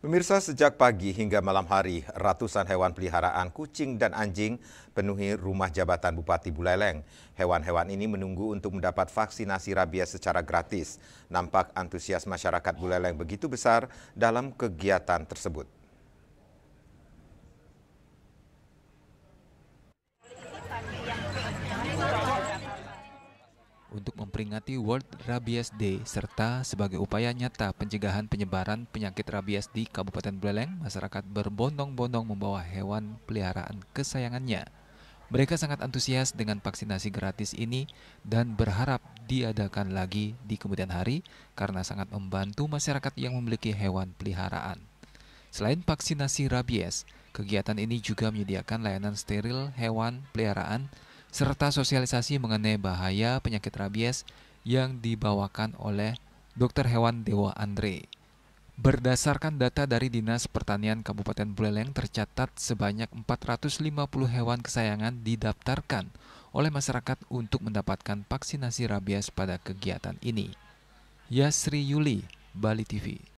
Pemirsa, sejak pagi hingga malam hari, ratusan hewan peliharaan kucing dan anjing penuhi rumah jabatan Bupati Buleleng. Hewan-hewan ini menunggu untuk mendapat vaksinasi rabies secara gratis. Nampak antusias masyarakat Buleleng begitu besar dalam kegiatan tersebut. Untuk memperingati World Rabies Day serta sebagai upaya nyata pencegahan penyebaran penyakit rabies di Kabupaten Buleleng, masyarakat berbondong-bondong membawa hewan peliharaan kesayangannya. Mereka sangat antusias dengan vaksinasi gratis ini dan berharap diadakan lagi di kemudian hari karena sangat membantu masyarakat yang memiliki hewan peliharaan. Selain vaksinasi rabies, kegiatan ini juga menyediakan layanan steril hewan peliharaan serta sosialisasi mengenai bahaya penyakit rabies yang dibawakan oleh Dr. Hewan Dewa Andre. Berdasarkan data dari Dinas Pertanian Kabupaten Buleleng, tercatat sebanyak 450 hewan kesayangan didaftarkan oleh masyarakat untuk mendapatkan vaksinasi rabies pada kegiatan ini. Yasri Yuli, Bali TV.